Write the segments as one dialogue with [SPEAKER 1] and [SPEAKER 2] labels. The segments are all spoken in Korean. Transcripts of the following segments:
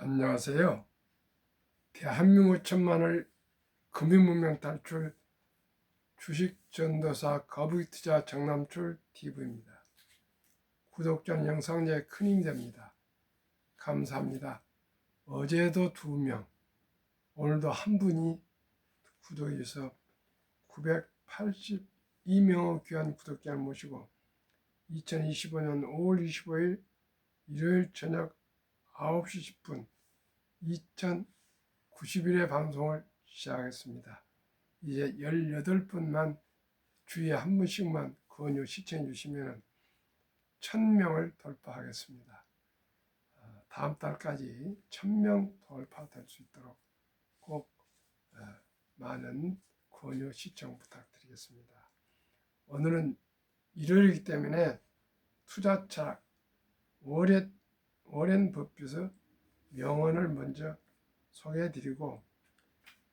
[SPEAKER 1] 안녕하세요. 대한민국 천만을 금융문명 탈출 주식전도사 거북이투자 정남출 TV입니다. 구독자 영상에 큰 힘이 됩니다. 감사합니다. 어제도 2명, 오늘도 한 분이 구독해 주셔서 982명의 귀한 구독자를 모시고 2025년 5월 25일 일요일 저녁 9시 10분 2091회 방송을 시작하겠습니다. 이제 18분만 주에 한 분씩만 권유 시청해 주시면 1000명을 돌파하겠습니다. 다음 달까지 1000명 돌파될 수 있도록 꼭 많은 권유 시청 부탁드리겠습니다. 오늘은 일요일이기 때문에 투자 철학 워렌 버핏의 명언을 먼저 소개해드리고,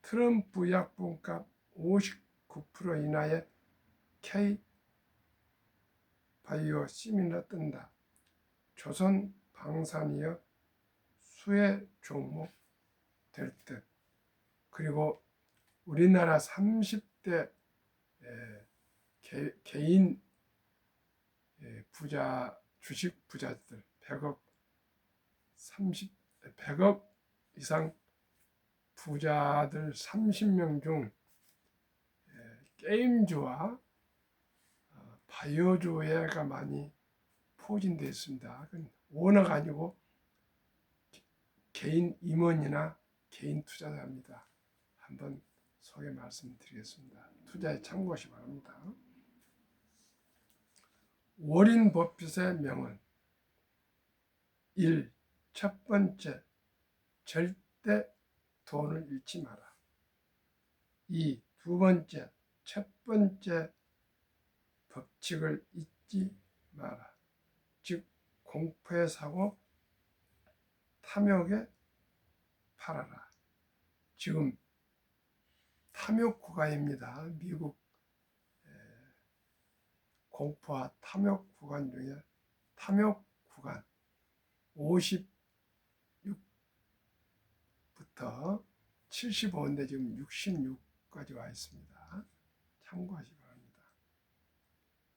[SPEAKER 1] 트럼프 약분값 59% 이하의 K 바이오 시밀러 뜬다. 조선 방산이어 수혜 종목 될 듯. 그리고 우리나라 30대 개인 부자, 주식 부자들 100억 이상 부자들 30명 중 게임주와 바이오주가 많이 포진되어 있습니다. 오너가 아니고 개인 임원이나 개인 투자자입니다. 한번 소개 말씀드리겠습니다. 투자에 참고하시 바랍니다. 워렌 버핏의 명언 1. 첫 번째, 절대 돈을 잃지 마라. 2. 두 번째, 첫 번째 법칙을 잊지 마라. 즉, 공포에 사고 탐욕에 팔아라. 지금 탐욕 구간입니다. 미국 공포와 탐욕 구간 중에 탐욕 구간 56부터 75인데 지금 66까지 와 있습니다. 참고하시기 바랍니다.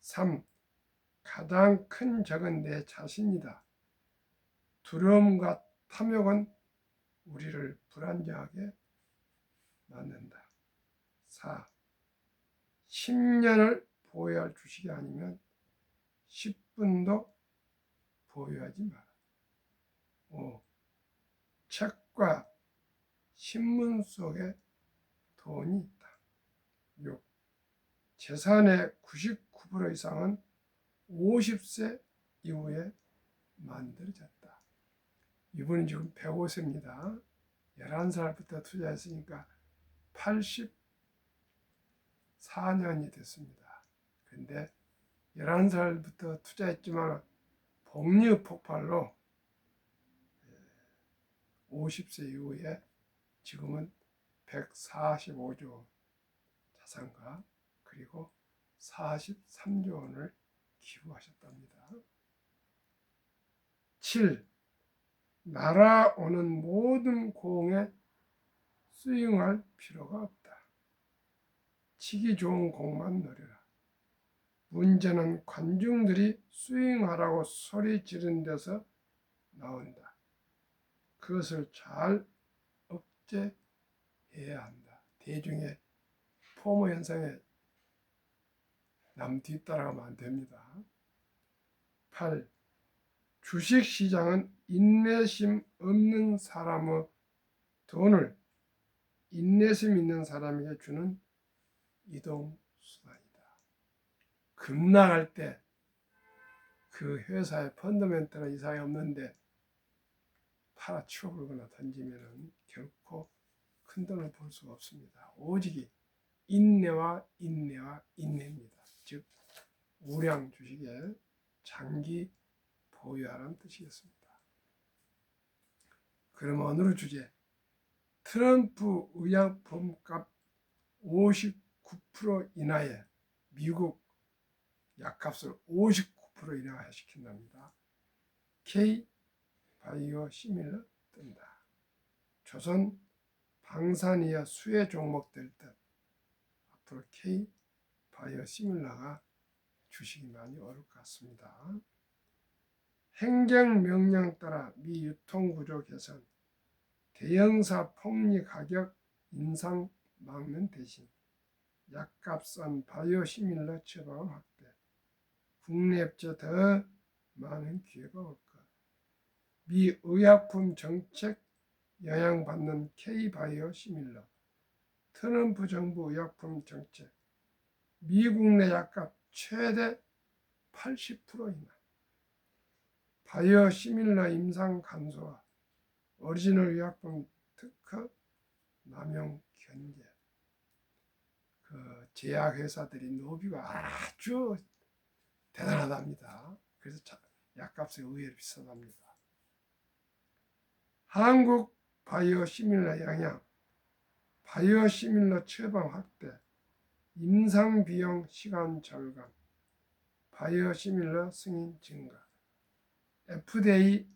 [SPEAKER 1] 3. 가장 큰 적은 내 자신이다. 두려움과 탐욕은 우리를 불안정하게 만든다. 4. 10년을 보유할 주식이 아니면 10분도 보유하지 마라. 5. 책과 신문 속에 돈이 있다. 6. 재산의 99% 이상은 50세 이후에 만들어졌다. 이분은 지금 105세입니다. 11살부터 투자했으니까 84년이 됐습니다. 그런데 11살부터 투자했지만 복리 폭발로 50세 이후에 지금은 145조 자산과 그리고 43조 원을 기부하셨답니다. 7. 날아오는 모든 공에 스윙할 필요가 없다. 치기 좋은 공만 노려라. 문제는 관중들이 스윙하라고 소리 지른 데서 나온다. 그것을 잘 억제해야 한다. 대중의 포모 현상에 남 뒤따라가면 안 됩니다. 8. 주식시장은 인내심 없는 사람의 돈을 인내심 있는 사람에게 주는 이동수단이다. 급락할 때 그 회사의 펀더멘털은 이상이 없는데 팔아치워버리거나 던지면 결코 큰 돈을 벌 수가 없습니다. 오직 인내와 인내입니다. 즉 우량 주식에 장기 보유하라는 뜻이겠습니다. 그럼 오늘 주제, 트럼프 의약품값 59% 인하에 미국 약값을 59% 인하시킨답니다. K 바이오 시밀러 뜬다. 조선 방산이어 수혜 종목될 듯 앞으로 K 바이오 시밀러가 주식이 많이 오를 것 같습니다. 행정명령 따라 미 유통구조 개선, 대형사 폭리 가격 인상 막는 대신 약값 싼 바이오 시밀러 처방 확대, 국내 업체 더 많은 기회가 올 것. 미 의약품 정책 영향받는 K바이오 시밀러, 트럼프 정부 의약품 정책, 미국 내 약값 최대 80% 이나, 바이오 시밀러 임상 간소화, 오리지널 의약품 특허 남용 견제. 그 제약회사들이 노비가 아주 대단하답니다. 그래서 약값이 의외로 비싸답니다. 한국 바이오 시밀러 영향, 바이오 시밀러 처방 확대, 임상 비용 시간 절감, 바이오 시밀러 승인 증가, FDA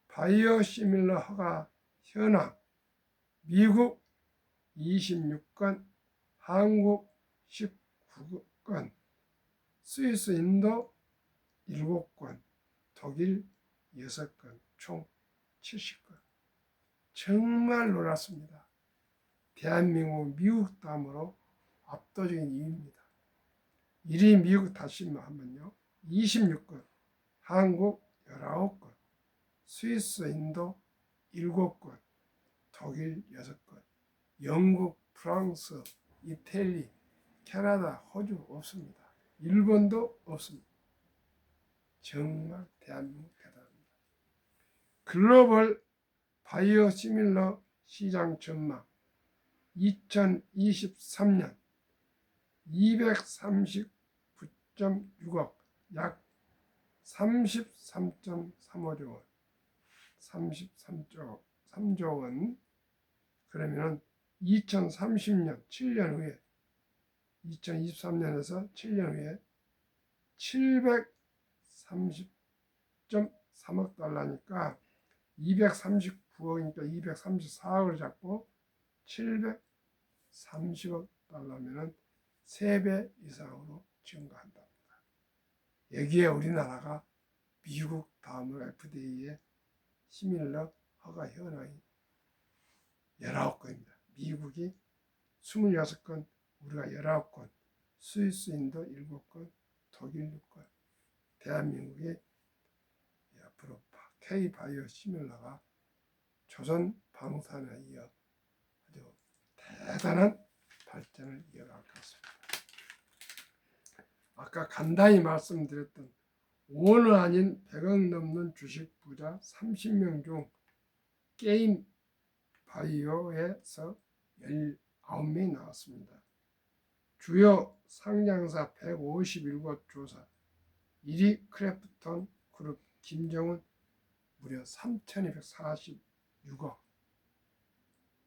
[SPEAKER 1] 바이오 시밀러 허가 현황, 미국 26건, 한국 19건, 스위스 인도 7건, 독일 6건, 총 70건. 정말 놀랐습니다. 대한민국 미국 다음으로 압도적인 이유입니다. 1위 미국 다시만 하면요. 26건, 한국 19건, 스위스 인도 7건, 독일 6건, 영국, 프랑스, 이태리, 캐나다, 호주 없습니다. 일본도 없습니다. 정말 대한민국 대단합니다. 글로벌 바이오 시밀러 시장 전망 2023년 239.6억, 약 33.35조 원, 33조 원. 그러면 2030년 7년 후에 2023년에서 7년 후에 730.3억 달러니까 239억이니까 234억을 잡고 730억 달러면은 3배 이상으로 증가한답니다. 여기에 우리나라가 미국 다음으로 FDA의 시밀러 허가 현황이 19건입니다. 미국이 26건, 우리가 19건, 스위스 인도 7건, 독일 6건. 대한민국이 앞으로 K바이오 시밀러가 조선 방산에 이어 아주 대단한 발전을 이어갈 것 같습니다. 아까 간단히 말씀드렸던 오너 아닌 100억 넘는 주식 부자 30명 중 게임 바이오에서 19명이 나왔습니다. 주요 상장사 151곳 조사, 1위 크래프톤 그룹 김정은 무려 3,246억,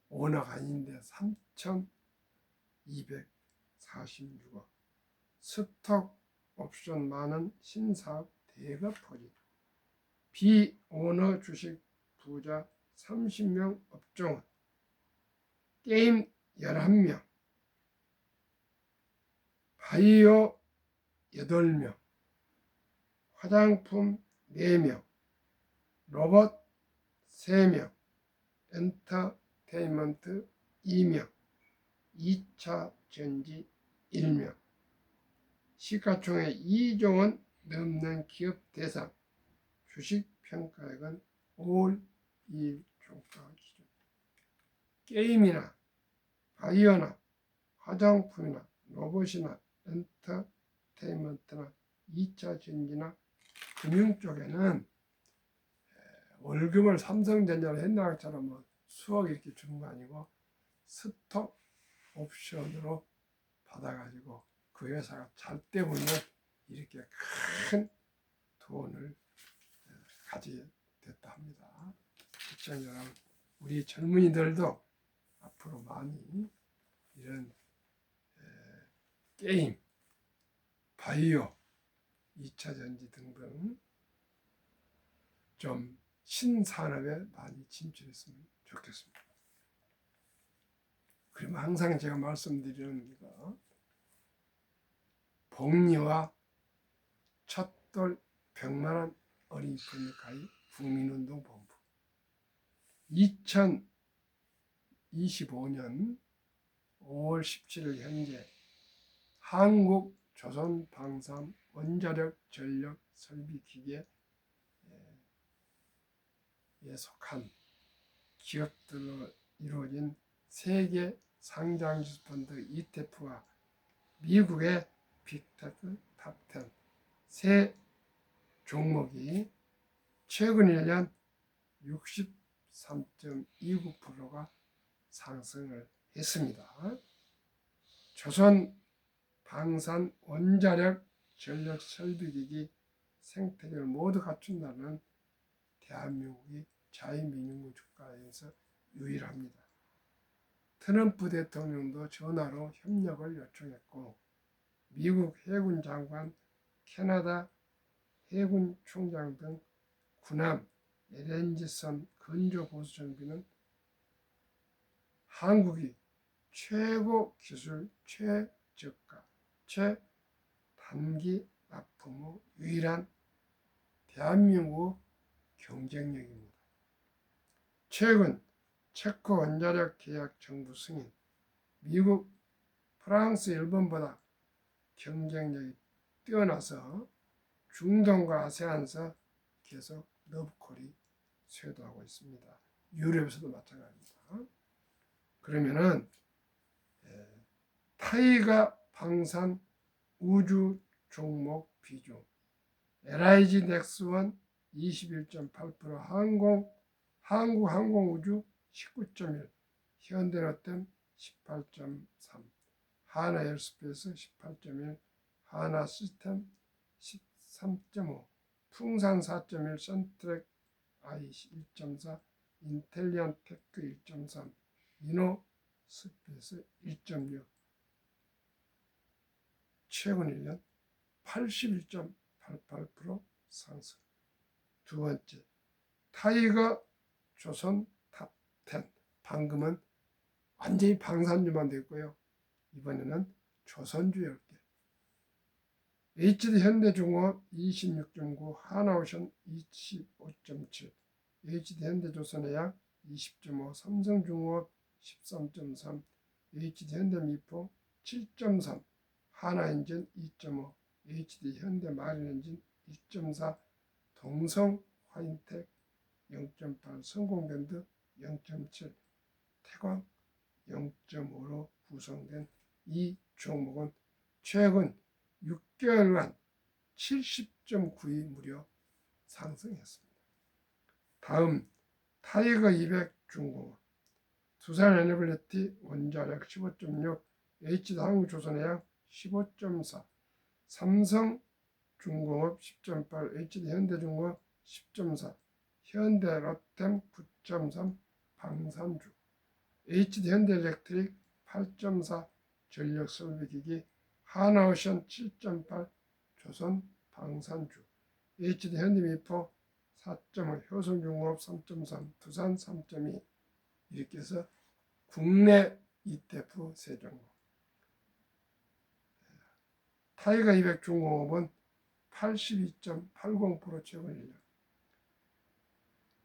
[SPEAKER 1] 오너가 아닌데 3,246억, 스톡 옵션 많은 신사업 대거 포진, 비오너 주식 부자 30명 업종은 게임 11명, 바이오 8명, 화장품 4명, 로봇 3명, 엔터테인먼트 2명, 2차 전지 1명, 시가총액 2조 원 넘는 기업 대상, 주식평가액은 5월 2일 종가 기준. 게임이나 바이오나 화장품이나 로봇이나 엔터테인먼트나 2차 전지나 금융 쪽에는 월급을 삼성전자로 옛날처럼 뭐 수억 이렇게 주는 거 아니고 스톡 옵션으로 받아가지고 그 회사가 잘 때 보면 이렇게 큰 돈을 가지게 됐다 합니다. 시청자 여러분, 우리 젊은이들도 앞으로 많이 이런 게임, 바이오, 2차 전지 등등 좀 신산업에 많이 진출했으면 좋겠습니다. 그러면 항상 제가 말씀드리는 이거 복리와 첫돌 100만원 어린이 프리미엄 가입 국민운동본부 2025년 5월 17일 현재 한국 조선방산 원자력 전력 설비기계에 속한 기업들로 이루어진 세계 상장주식 펀드 ETF와 미국의 빅테크 탑10 세 종목이 최근 1년 63.29%가 상승을 했습니다. 조선 방산 원자력 전력 설비기기 생태계를 모두 갖춘다는 대한민국이 자유민주주의 국가에서 유일합니다. 트럼프 대통령도 전화로 협력을 요청했고 미국 해군 장관, 캐나다 해군 총장 등 군함, LNG선 건조 보수 정비는 한국이 최고 기술, 최저가, 최단기 납품 후 유일한 대한민국 경쟁력입니다. 최근 체코 원자력 계약 정부 승인, 미국, 프랑스, 일본보다 경쟁력이 뛰어나서 중동과 아세안에서 계속 러브콜이 쇄도하고 있습니다. 유럽에서도 마찬가지입니다. 그러면은 타이가 방산 우주 종목 비중 LIG 넥스원 21.8%, 한국 항공우주 19.1%, 현대로템 18.3%, 하나에어스페이스 18.1%, 하나시스템 13.5%, 풍산 4.1%, 선트랙 IC 1.4%, 인텔리안 테크 1.3%, 이노스페이스 1.6%, 최근 1년 81.88% 상승. 두 번째, 타이거 조선 탑10. 방금은 완전히 방산주만 됐고요. 이번에는 조선주 10개. HD 현대중공업 26.9, 하나오션 25.7, HD 현대조선해양 20.5, 삼성중공업 13.3, HD 현대미포 7.3, 하나엔진 2.5, HD 현대마린엔진 2.4, 동성 화인텍 0.8, 성공밴드 0.7, 태광 0.5로 구성된 이 종목은 최근 6개월간 70.9위 무려 상승했습니다. 다음 타이거 200 중공업, 두산 에너빌리티 원자력 15.6, HD 한국조선해양 15.4, 삼성 중공업 10.8, HD 현대중공업 10.4, 현대로템 9.3 방산주, HD 현대일렉트릭 8.4 전력설비기기, 하나오션 7.8 조선 방산주, HD 현대미포 4.5, 효성중공업 3.3, 두산 3.2. 이렇게 해서 국내 ETF 세 종목. 타이거 200 중공업은 82.80% 최근 1년.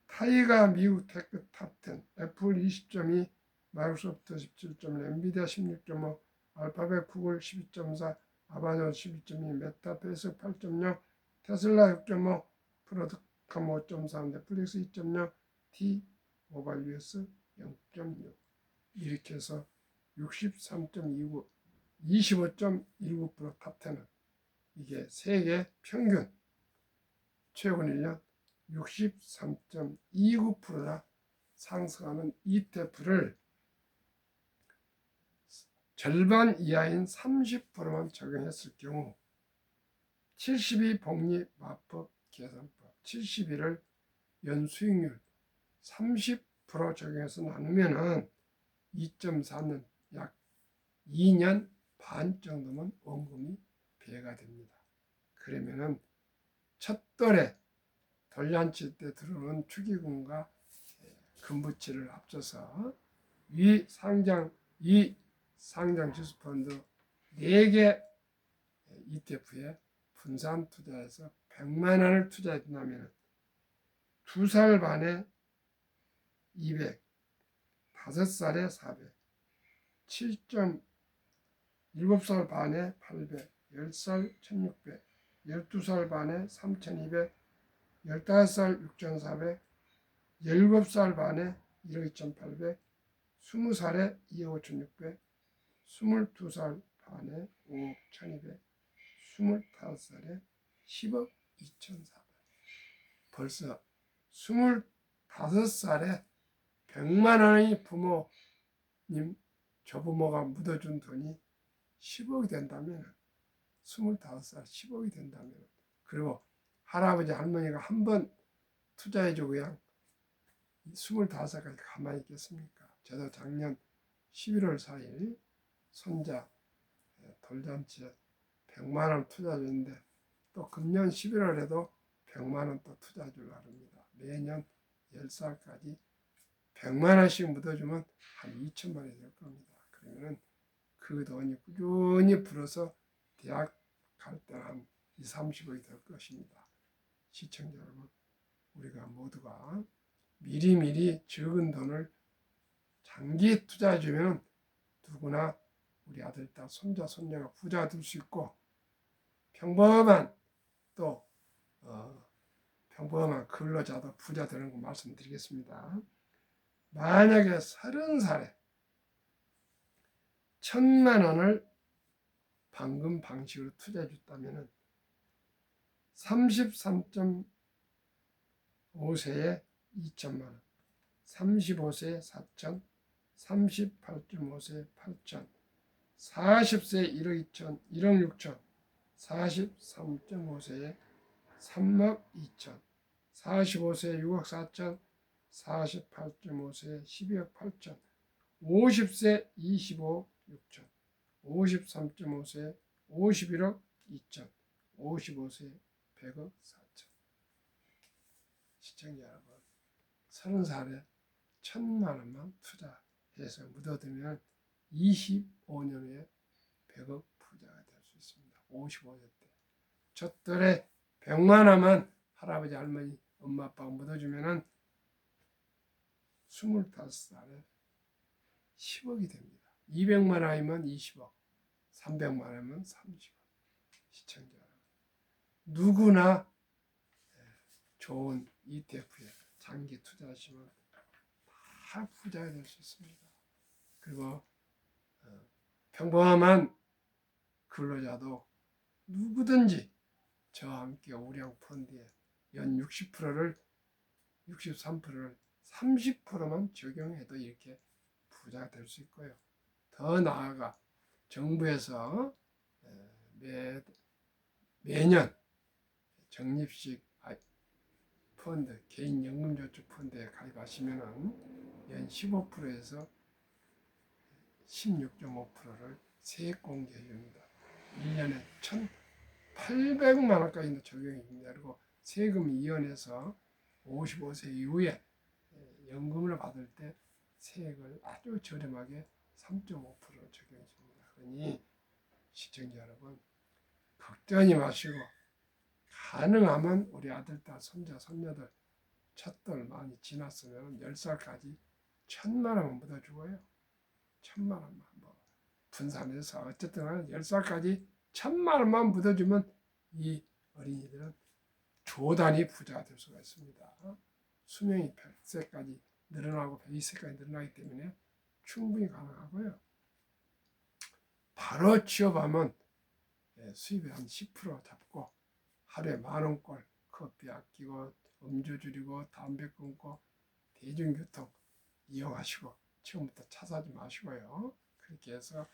[SPEAKER 1] 타이가 미국 테크 탑10, 애플 20.2, 마이크로소프트 17.1, 엔비디아 16.5, 알파벳 구글 12.4, 아마존 12.2, 메타 페이스 8.0, 테슬라 6.5, 프로드컴 5.3, 넷플릭스 2.0, T 모바일 US 0.6. 이렇게 해서 63.29, 25.19% 탑10은 이게 세계 평균 최근 1년 63.29%나 상승하는 ETF를 절반 이하인 30%만 적용했을 경우 72 복리마법 계산법 71을 연수익률 30% 적용해서 나누면은 2.4년 약 2년 반 정도면 원금이 배가 됩니다. 그러면은 첫 돌에 돌잔치 때 들어오는 축의금과 금부치를 합쳐서 위 상장 이 상장지수펀드 4개 ETF에 분산 투자해서 100만 원을 투자했다면 2살 반에 200, 5살에 400, 7.7살 반에 800, 10살 1600, 12살 반에 3200, 15살 6400, 17살 반에 1억 2800, 20살에 2억 5600, 22살 반에 5억 1200, 25살에 10억 2400. 벌써 25살에 100만 원의 부모님, 조부모가 묻어준 돈이 10억이 된다면, 25살 10억이 된다면, 그리고 할아버지 할머니가 한 번 투자해주고 그냥 25살까지 가만히 있겠습니까? 저도 작년 11월 4일 손자 돌잔치에 100만 원 투자줬는데 또 금년 11월에도 100만 원 또 투자 주려고 합니다. 매년 10살까지 100만 원씩 묻어주면 한 2천만 원이 될 겁니다. 그러면 그 돈이 꾸준히 불어서 대학 갈 때는 한 2, 30억이 될 것입니다. 시청자 여러분, 우리가 모두가 미리미리 적은 돈을 장기 투자해 주면 누구나 우리 아들, 딸, 손자, 손녀가 부자가 될 수 있고 평범한 또 평범한 근로자도 부자 되는 거 말씀드리겠습니다. 만약에 30살에 1,000만 원을 방금 방식으로 투자해 줬다면 33.5세에 2천만 원, 35세에 4천, 38.5세에 8천, 40세에 1억 2천, 1억 6천, 43.5세에 3억 2천, 45세에 6억 4천, 48.5세에 12억 8천, 50세 25억 6천, 53.5세 51억 2천, 55세 100억 4천. 시청자 여러분, 30살에 1,000만 원만 투자해서 묻어두면 25년 후에 100억 부자가 될 수 있습니다. 55세 때. 젖돌에 100만 원만 할아버지, 할머니, 엄마, 아빠가 묻어주면 25살에 10억이 됩니다. 200만 원이면 20억, 300만 원이면 30억. 시청자 여러분, 누구나 좋은 ETF에 장기 투자하시면 다 부자가 될 수 있습니다. 그리고 평범한 근로자도 누구든지 저와 함께 우량 펀드에 연 60%를 63%를 30%만 적용해도 이렇게 부자가 될 수 있고요. 더 나아가 정부에서 매년 적립식 펀드, 개인연금저축 펀드에 가입하시면 연 15%에서 16.5%를 세액 공개해 줍니다. 1년에 1,800만 원까지도 적용이 됩니다. 그리고 세금 이연해서 55세 이후에 연금을 받을 때 세액을 아주 저렴하게 3.5% 적용해 줍니다. 그러니 시청자 여러분, 걱정하지 마시고 가능하면 우리 아들, 딸, 손자, 손녀들 첫돌 많이 지났으면 10살까지 1,000만 원만 묻어주고요. 1,000만 원만 분산해서 어쨌든 10살까지 1,000만 원만 묻어주면 이 어린이들은 조단위 부자가 될 수가 있습니다. 수명이 100세까지 늘어나고 120세까지 늘어나기 때문에 충분히 가능하고요. 바로 취업하면 수입의 한 10% 잡고 하루에 10,000원꼴 커피 아끼고 음주 줄이고 담배 끊고 대중교통 이용하시고 처음부터 차 사지 마시고요. 그렇게 해서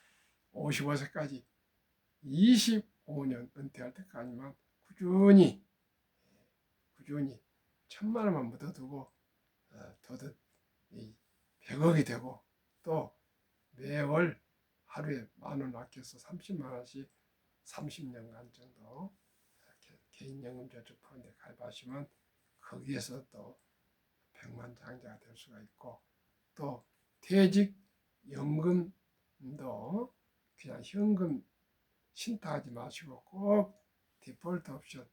[SPEAKER 1] 55세까지 25년 은퇴할 때까지만 꾸준히 1,000만 원만 묻어두고 더듬 100억이 되고 또 매월 하루에 10,000원 아껴서 30만 원씩 30년간 정도 개인연금저축펀드에 가입하시면 거기에서 또 100만 장자가 될 수가 있고 또 퇴직연금 그냥 현금 신탁하지 마시고 꼭 디폴트 옵션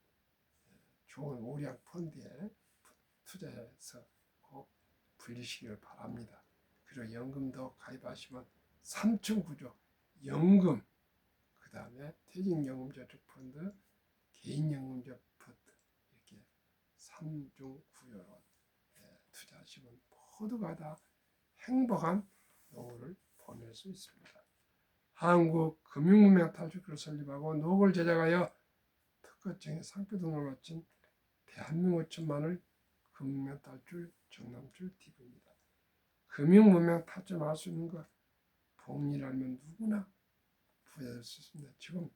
[SPEAKER 1] 좋은 우량 펀드에 투자해서 꼭 불리시기를 바랍니다. 그리고 연금도 가입하시면 삼층구조 연금, 그 다음에 퇴직연금저축펀드, 개인연금저펀드 이렇게 삼중구조로 투자하시면 모두가 다 행복한 노후를 보낼 수 있습니다. 한국금융문명탈출기를 설립하고 노고를 제작하여 특허청의 상표 등록을 마친 대한민국 천만을 금융문명탈출 정남출 TV입니다. 금융문명 탈출할 수 있는 것 복리라면 누구나 부자 될 수 있습니다. 지금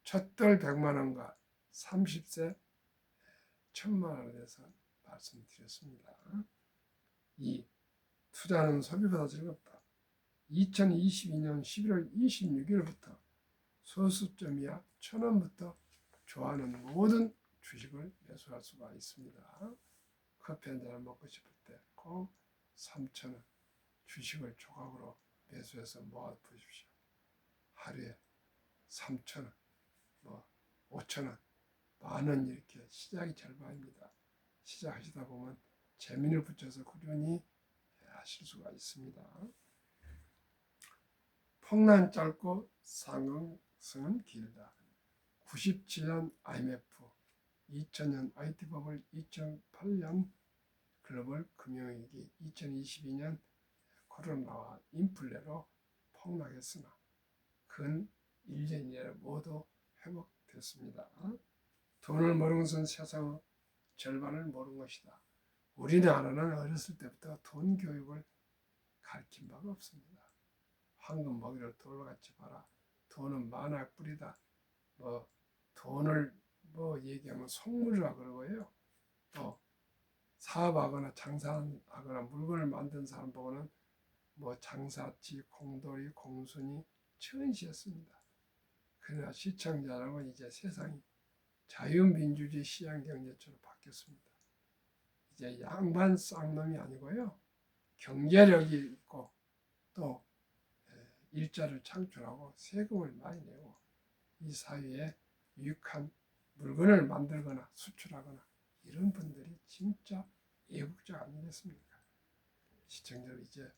[SPEAKER 1] 첫돌 100만 원과 30세 1000만 원에 대해서 말씀드렸습니다. 이 투자는 소비보다 즐겁다. 2022년 11월 26일부터 소수점이야 1000원부터 좋아하는 모든 주식을 매수할 수가 있습니다. 커피 한 잔 먹고 싶을 때 꼭 3,000원 주식을 조각으로 매수해서 모아 보십시오. 하루에 3,000원, 5,000원, 만원 이렇게 시작이 절반입니다. 시작하시다 보면 재미를 붙여서 꾸준히 하실 수가 있습니다. 폭란 짧고 상승은 길다. 97년 IMF, 2000년 IT 버블, 2008년 글로벌 금융위기, 2022년 코로나와 인플레로 폭락했으나 근 1년 이내 모두 회복됐습니다. 돈을 모르는 것은 세상의 절반을 모르는 것이다. 우리나라는 어렸을 때부터 돈 교육을 가르친 바가 없습니다. 황금 먹이를 돌같이 봐라. 돈은 만악 뿌리다. 돈을 얘기하면 속물이라 그러고요. 또 사업하거나 장사하거나 물건을 만든 사람 보고는 장사치, 공돌이, 공순이, 천시였습니다. 그러나 시청자 여러분, 이제 세상이 자유민주주의 시장경제처럼 바뀌었습니다. 이제 양반 쌍놈이 아니고요. 경제력이 있고 또 일자를 창출하고 세금을 많이 내고 이 사회에 유익한 물건을 만들거나 수출하거나 이런 분들이 진짜 애국자 아니겠습니까? 시청자들 이제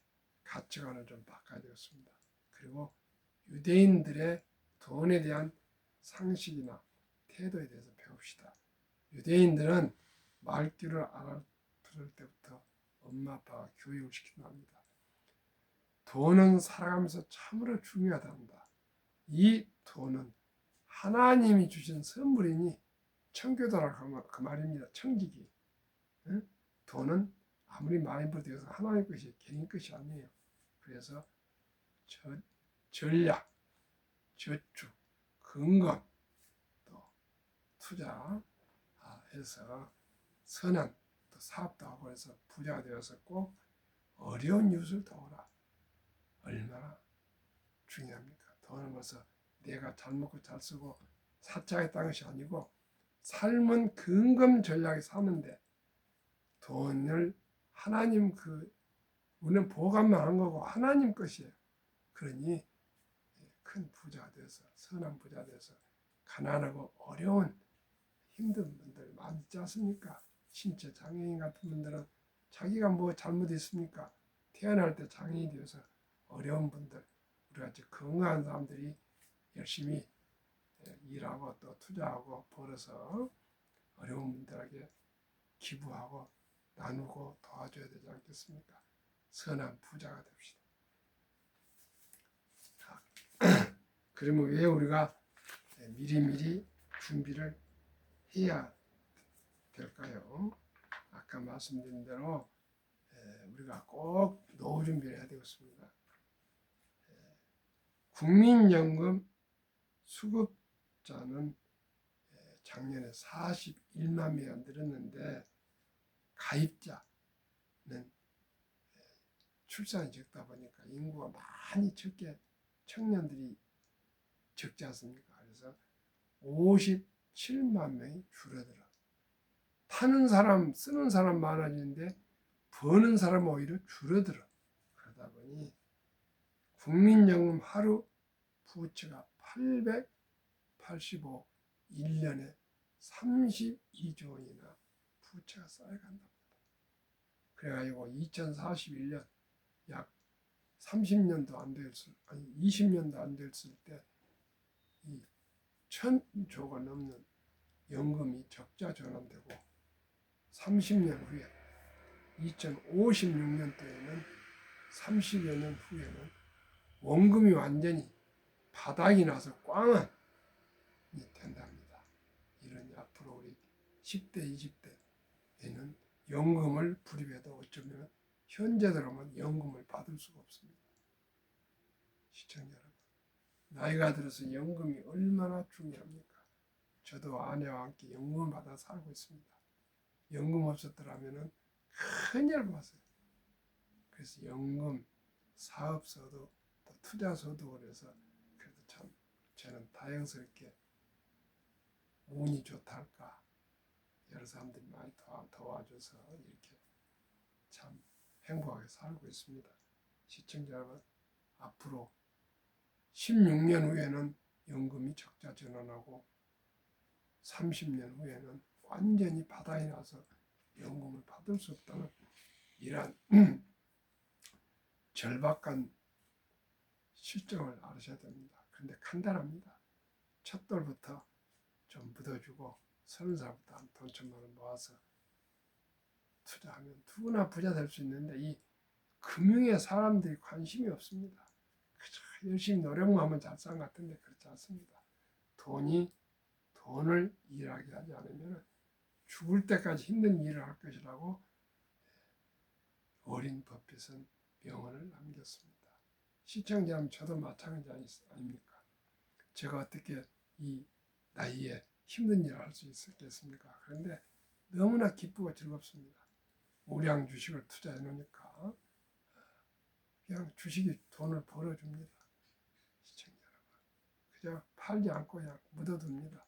[SPEAKER 1] 가치관을 좀 바꿔야 되겠습니다. 그리고 유대인들의 돈에 대한 상식이나 태도에 대해서 배웁시다. 유대인들은 말귀를 알아들을 때부터 엄마 아빠가 교육을 시킨다 합니다. 돈은 살아가면서 참으로 중요하답니다. 이 돈은 하나님이 주신 선물이니 청교도라 그 말입니다. 청지기. 돈은 아무리 많이 벌어도 하나님 것이 개인 것이 아니에요. 그래서 전략, 저축, 근검, 또 투자해서 선한 또 사업도 하고 해서 부자가 되어서 꼭 어려운 이웃을 도우라. 얼마나 중요합니까? 돈을 벌어서 내가 잘 먹고 잘 쓰고 사치하겠다는 것이 아니고 삶은 근검 전략에 사는데 돈을 하나님 우리는 보관만 한 거고 하나님 것이에요. 그러니 큰 부자가 돼서 선한 부자가 돼서 가난하고 어려운 힘든 분들 많이 있지 않습니까? 신체 장애인 같은 분들은 자기가 잘못했습니까? 태어날 때 장애인이 되어서 어려운 분들, 우리같이 건강한 사람들이 열심히 일하고 또 투자하고 벌어서 어려운 분들에게 기부하고 나누고 도와줘야 되지 않겠습니까? 선한 부자가 됩시다. 그러면 왜 우리가 미리미리 준비를 해야 될까요? 아까 말씀드린 대로 우리가 꼭 노후 준비를 해야 되겠습니다. 국민연금 수급자는 작년에 41만 명이 안 늘었는데 가입자는 출산이 적다 보니까 인구가 많이 적게 청년들이 적지 않습니까? 그래서 57만 명이 줄어들어. 타는 사람, 쓰는 사람 많아지는데 버는 사람 오히려 줄어들어. 그러다 보니 국민연금 하루 부채가 885, 1년에 32조 원이나 부채가 쌓여간답니다. 그래가지고 2041년 약 30년도 안 됐을, 아니 20년도 안 됐을 때 이 1000조가 넘는 연금이 적자 전환되고 30년 후에 2056년도에는 30여 년 후에는 원금이 완전히 바닥이 나서 꽝한이 된답니다. 이런 앞으로 우리 10대, 20대에는 연금을 불입해도 어쩌면 현재대로만 연금을 받을 수가 없습니다. 시청자 여러분, 나이가 들어서 연금이 얼마나 중요합니까? 저도 아내와 함께 연금을 받아 살고 있습니다. 연금 없었더라면 큰일 봤어요. 그래서 연금, 사업소득, 또 투자소득을 해서 그래도 참 저는 다행스럽게 운이 좋다 할까. 여러 사람들이 많이 도와줘서 이렇게 참 행복하게 살고 있습니다. 시청자 여러분, 앞으로 16년 후에는 연금이 적자 전환하고 30년 후에는 완전히 바닥이 나서 연금을 받을 수 없다는 이러한 절박한 실정을 알으셔야 됩니다. 그런데 간단합니다. 첫 돌부터 좀 묻어주고 30살부터 한 돈 1,000만 원 모아서 투자하면 누구나 부자 될 수 있는데 이 금융에 사람들이 관심이 없습니다. 그저 열심히 노력만 하면 잘 산 것 같은데 그렇지 않습니다. 돈을 일하게 하지 않으면 죽을 때까지 힘든 일을 할 것이라고 어린 버핏은 명언을 남겼습니다. 시청자는 저도 마찬가지 아닙니까? 제가 어떻게 이 나이에 힘든 일을 할 수 있었겠습니까? 그런데 너무나 기쁘고 즐겁습니다. 우량 주식을 투자해 놓으니까 그냥 주식이 돈을 벌어줍니다. 시청자 여러분, 그저 팔지 않고 그냥 묻어둡니다.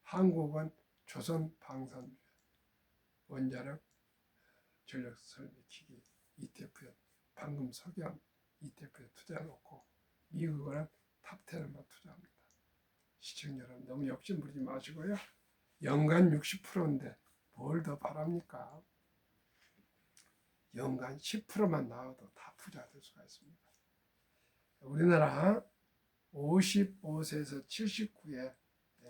[SPEAKER 1] 한국은 조선방산주의, 원자력 전력설비기기 ETF에 방금 소개한 ETF에 투자해놓고 미국은 탑10에만 투자합니다. 시청자 여러분, 너무 욕심 부리지 마시고요. 연간 60%인데 뭘 더 바랍니까? 연간 10%만 나와도 다 투자될 수가 있습니다. 우리나라 55세에서 79세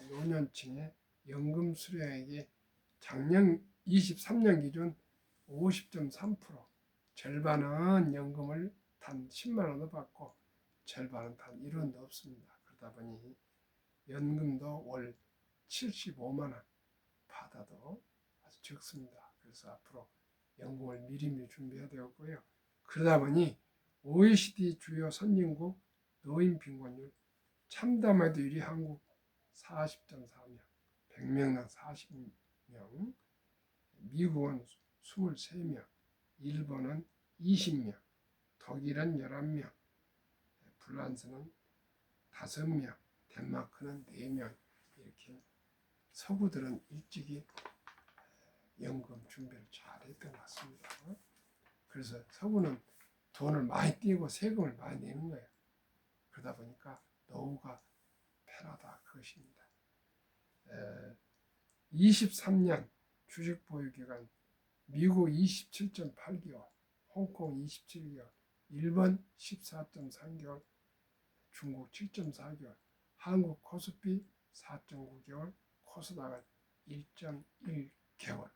[SPEAKER 1] 노년층의 연금 수령액이 작년 23년 기준 50.3%, 절반은 연금을 단 10만 원도 받고 절반은 단 1원도 없습니다. 그러다 보니 연금도 월 75만 원 받아도 아주 적습니다. 그래서 앞으로 연금을 미리미리 준비해야 되었고요. 그러다 보니 OECD 주요 선진국 노인 빈곤율 참담하게도 1위 한국 40.4명, 100명당 40명, 미국은 23명, 일본은 20명, 독일은 11명, 프랑스는 5명, 덴마크는 4명, 이렇게 서구들은 일찍이 연금 준비를 잘 했던 것 같습니다. 그래서 서구는 돈을 많이 띄고 세금을 많이 내는 거예요. 그러다 보니까 노후가 편하다 그것입니다. 23년 주식 보유 기간 미국 27.8개월, 홍콩 27개월, 일본 14.3개월, 중국 7.4개월, 한국 코스피 4.9개월, 코스닥은 1.1개월.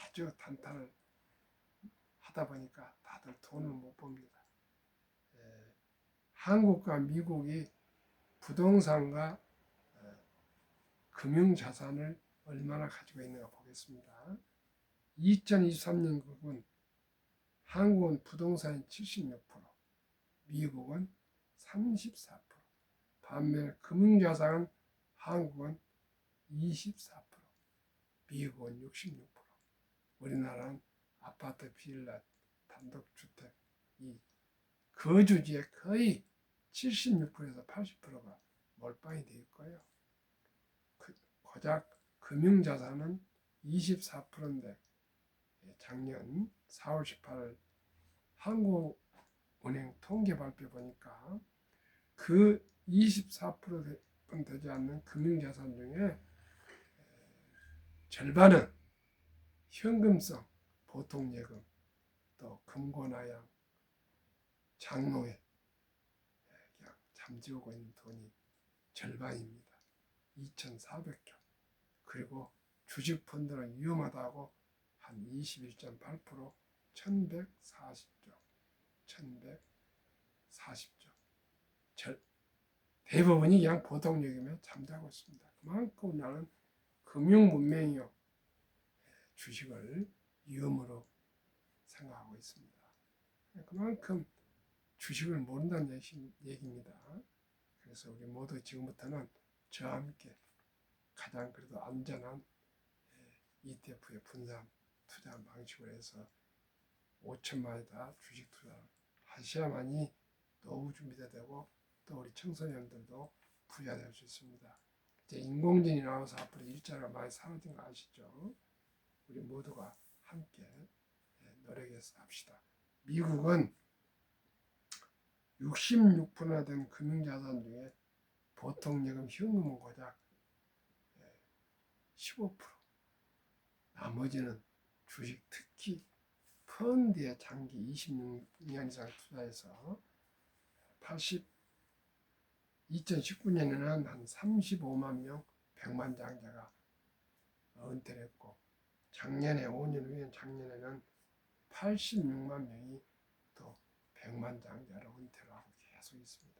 [SPEAKER 1] 아주 단타를 하다 보니까 다들 돈을 못 봅니다. 한국과 미국이 부동산과 금융자산을 얼마나 가지고 있는가 보겠습니다. 2023년 국은 한국은 부동산이 76%, 미국은 34%, 반면 금융자산은 한국은 24%, 미국은 66%, 우리나라는 아파트, 빌라, 단독주택, 이 거주지의 거의 76%에서 80%가 몰빵이 되어 있고요. 고작 금융자산은 24%인데 작년 4월 18일 은행 통계 발표 보니까 그 24% 되지 않는 금융자산 중에 절반은 현금성, 보통예금, 또 금고나양, 장로에 그냥 잠재우고 있는 돈이 절반입니다. 2,400조. 그리고 주식펀드는 위험하다고 한 21.8%, 1,140조. 1,140조. 대부분이 그냥 보통예금에 잠자고 있습니다. 그만큼 나는 금융문맹이요. 주식을 위험으로 생각하고 있습니다. 그만큼 주식을 모른다는 얘기입니다. 그래서 우리 모두 지금부터는 저와 함께 가장 그래도 안전한 ETF의 분산 투자 방식으로 해서 5천만 원에다 주식 투자를 하셔야만이 노후 준비가 되고 또 우리 청소년들도 부자 될 수 있습니다. 이제 인공지능이 나와서 앞으로 일자리가 많이 사라진 거 아시죠? 우리 모두가 함께 노력해서 합시다. 미국은 66%나 된 금융자산 중에 보통예금 현금은 고작 15%, 나머지는 주식, 특히 펀드에 장기 26년 이상 투자해서 2019년에는 한 35만 명, 100만 장자가 은퇴를 했고 작년에 5년 후엔 작년에는 86만 명이 또 100만 장자로 은퇴를 하고 계속 있습니다.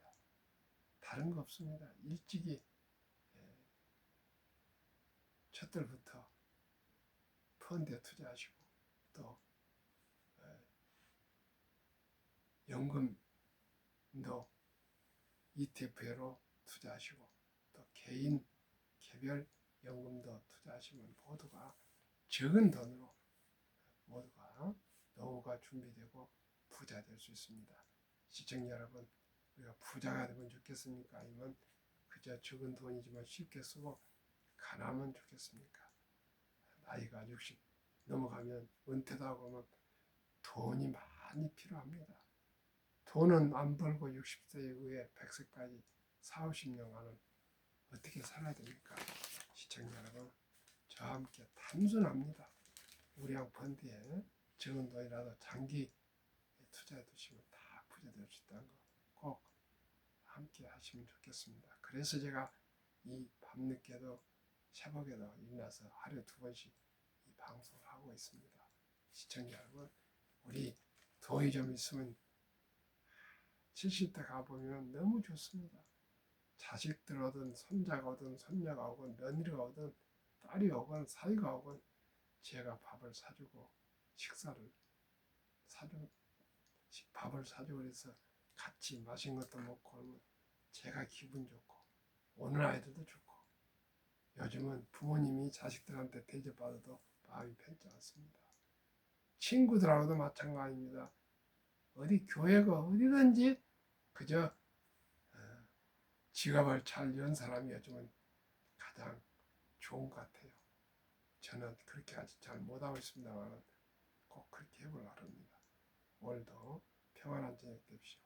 [SPEAKER 1] 다른 거 없습니다. 일찍이 첫날부터 펀드에 투자하시고 또 연금도 ETF로 투자하시고 또 개인 개별 연금도 투자하시면 모두가 적은 돈으로 모두가 노후가 준비되고 부자 될 수 있습니다. 시청자 여러분, 우리가 부자가 되면 좋겠습니까? 아니면 그저 적은 돈이지만 쉽게 쓰고 가난하면 좋겠습니까? 나이가 60 넘어가면 은퇴도 하고 하면 돈이 많이 필요합니다. 돈은 안 벌고 60세 이후에 100세까지 4, 50년간은 어떻게 살아야 됩니까? 시청자 여러분, 저와 함께 단순합니다. 우리랑 펀드에 적은 돈이라도 장기 투자해 두시면 다 부자 될 수 있다는 거 꼭 함께 하시면 좋겠습니다. 그래서 제가 이 밤늦게도 새벽에도 일어나서 하루에 2번씩 이 방송을 하고 있습니다. 시청자 여러분, 우리 돈이 좀 있으면 70대 가보면 너무 좋습니다. 자식들 오든 손자가 오든 손녀가 오든 며느리가 오든 딸이 오건 사위가 오건 제가 밥을 사주고 식사를 사주 밥을 사주고 그래서 같이 맛있는 것도 먹고 하면 제가 기분 좋고 오는 아이들도 좋고 요즘은 부모님이 자식들한테 대접받아도 마음이 편치 않습니다. 친구들하고도 마찬가지입니다. 어디 교회가 어디든지 그저 지갑을 잘 연 사람이 요즘은 가장 좋은 것 같아요. 저는 그렇게 아직 잘 못하고 있습니다만 꼭 그렇게 해보려고 합니다. 오늘도 평안한 저녁 되십시오.